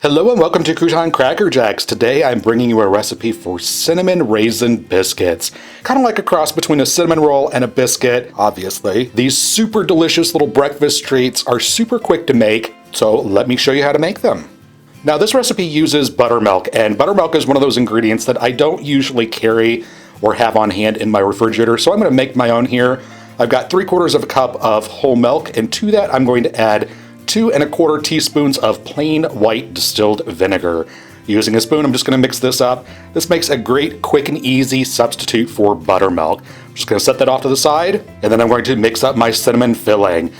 Hello and welcome to Crouton Cracker Jacks. Today I'm bringing you a recipe for cinnamon raisin biscuits. Kind of like a cross between a cinnamon roll and a biscuit, obviously. These super delicious little breakfast treats are super quick to make, so let me show you how to make them. Now this recipe uses buttermilk, and buttermilk is one of those ingredients that I don't usually carry or have on hand in my refrigerator, so I'm going to make my own here. I've got 3/4 of a cup of whole milk, and to that I'm going to add 2 1/4 teaspoons of plain white distilled vinegar. Using a spoon, I'm just going to mix this up. This makes a great, quick, and easy substitute for buttermilk. I'm just going to set that off to the side, and then I'm going to mix up my cinnamon filling.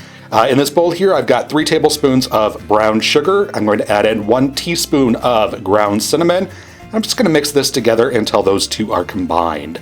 In this bowl here, I've got 3 tablespoons of brown sugar. I'm going to add in 1 teaspoon of ground cinnamon. I'm just going to mix this together until those two are combined.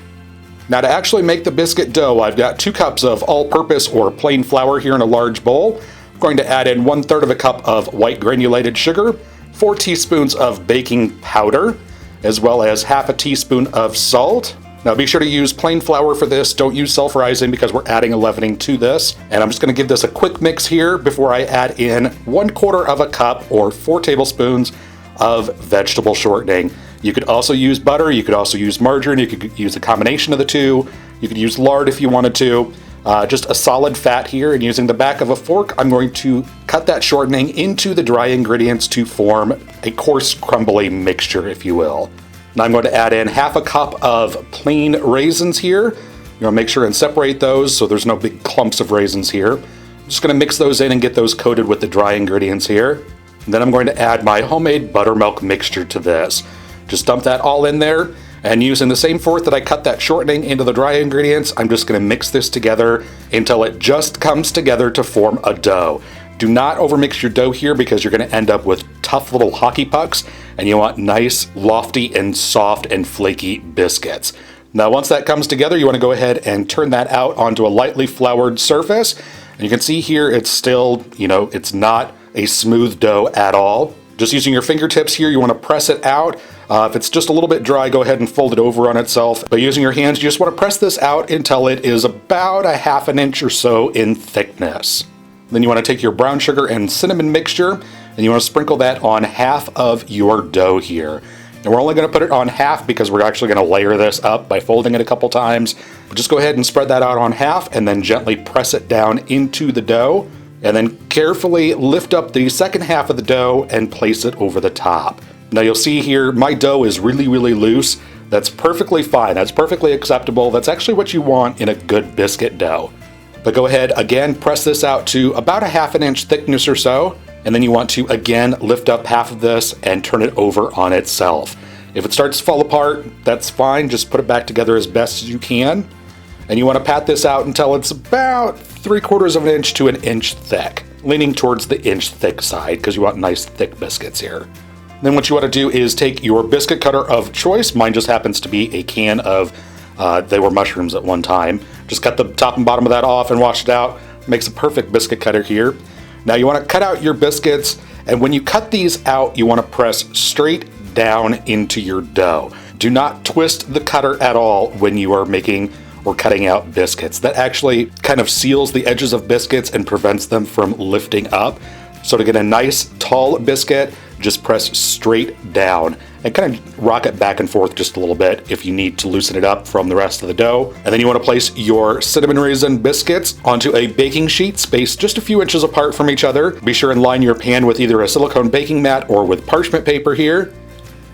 Now to actually make the biscuit dough, I've got 2 cups of all-purpose or plain flour here in a large bowl. I'm going to add in 1/3 of a cup of white granulated sugar, 4 teaspoons of baking powder, as well as half a teaspoon of salt. Now be sure to use plain flour for this. Don't use self-rising because we're adding a leavening to this. And I'm just going to give this a quick mix here before I add in 1/4 of a cup or 4 tablespoons of vegetable shortening. You could also use butter, you could also use margarine, you could use a combination of the two. You could use lard if you wanted to. Just a solid fat here, and using the back of a fork, I'm going to cut that shortening into the dry ingredients to form a coarse, crumbly mixture, if you will. Now I'm going to add in half a cup of plain raisins here. You want to make sure and separate those so there's no big clumps of raisins here. I'm just going to mix those in and get those coated with the dry ingredients here. And then I'm going to add my homemade buttermilk mixture to this. Just dump that all in there. And using the same fork that I cut that shortening into the dry ingredients, I'm just going to mix this together until it just comes together to form a dough. Do not overmix your dough here because you're going to end up with tough little hockey pucks, and you want nice, lofty, and soft and flaky biscuits. Now once that comes together, you want to go ahead and turn that out onto a lightly floured surface. And you can see here it's still, it's not a smooth dough at all. Just using your fingertips here, you want to press it out. If it's just a little bit dry, go ahead and fold it over on itself. But using your hands, you just want to press this out until it is about a 1/2 inch or so in thickness. Then you want to take your brown sugar and cinnamon mixture, and you want to sprinkle that on half of your dough here. And we're only going to put it on half because we're actually going to layer this up by folding it a couple times. But just go ahead and spread that out on half, and then gently press it down into the dough. And then carefully lift up the second half of the dough and place it over the top. Now you'll see here, my dough is really, really loose. That's perfectly fine. That's perfectly acceptable. That's actually what you want in a good biscuit dough. But go ahead, again, press this out to about a 1/2 inch thickness or so. And then you want to, again, lift up half of this and turn it over on itself. If it starts to fall apart, that's fine. Just put it back together as best as you can. And you want to pat this out until it's about 3/4 of an inch to an inch thick, leaning towards the inch thick side because you want nice thick biscuits here. Then what you want to do is take your biscuit cutter of choice. Mine just happens to be a can of, they were mushrooms at one time. Just cut the top and bottom of that off and wash it out. Makes a perfect biscuit cutter here. Now you want to cut out your biscuits, and when you cut these out, you want to press straight down into your dough. Do not twist the cutter at all when you are making or cutting out biscuits. That actually kind of seals the edges of biscuits and prevents them from lifting up. So to get a nice tall biscuit, just press straight down and kind of rock it back and forth just a little bit if you need to loosen it up from the rest of the dough. And then you want to place your cinnamon raisin biscuits onto a baking sheet spaced just a few inches apart from each other. Be sure and line your pan with either a silicone baking mat or with parchment paper here.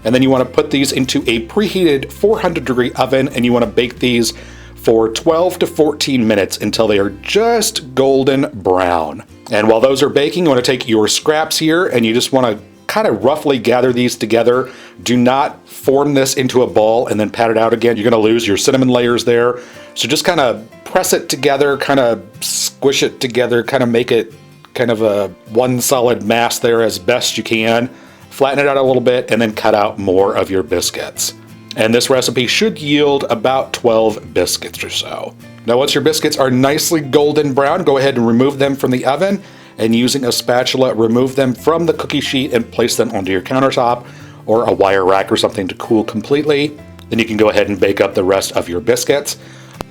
And then you want to put these into a preheated 400-degree oven, and you want to bake these for 12 to 14 minutes until they are just golden brown. And while those are baking, you want to take your scraps here and you just want to kind of roughly gather these together. Do not form this into a ball and then pat it out again. You're going to lose your cinnamon layers there. So just kind of press it together, kind of squish it together, kind of make it kind of a one solid mass there as best you can. Flatten it out a little bit and then cut out more of your biscuits. And this recipe should yield about 12 biscuits or so. Now once your biscuits are nicely golden brown, go ahead and remove them from the oven, and using a spatula, remove them from the cookie sheet and place them onto your countertop or a wire rack or something to cool completely. Then you can go ahead and bake up the rest of your biscuits.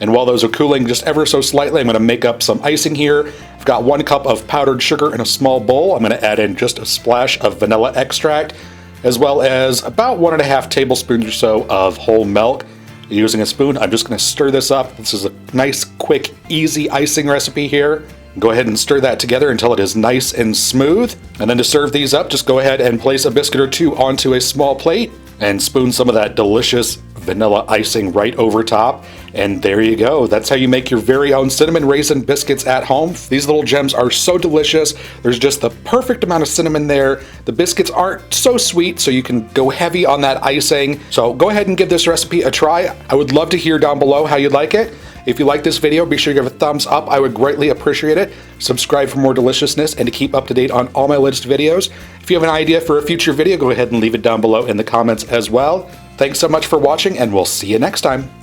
And while those are cooling just ever so slightly, I'm going to make up some icing here. I've got 1 cup of powdered sugar in a small bowl. I'm going to add in just a splash of vanilla extract, as well as about 1.5 tablespoons or so of whole milk. Using a spoon, I'm just going to stir this up. This is a nice, quick, easy icing recipe here. Go ahead and stir that together until it is nice and smooth. And then to serve these up, just go ahead and place a biscuit or two onto a small plate and spoon some of that delicious vanilla icing right over top. And there you go. That's how you make your very own cinnamon raisin biscuits at home. These little gems are so delicious. There's just the perfect amount of cinnamon there. The biscuits aren't so sweet, so you can go heavy on that icing. So go ahead and give this recipe a try. I would love to hear down below how you like it. If you like this video, be sure to give a thumbs up. I would greatly appreciate it. Subscribe for more deliciousness and to keep up to date on all my latest videos. If you have an idea for a future video, go ahead and leave it down below in the comments as well. Thanks so much for watching, and we'll see you next time.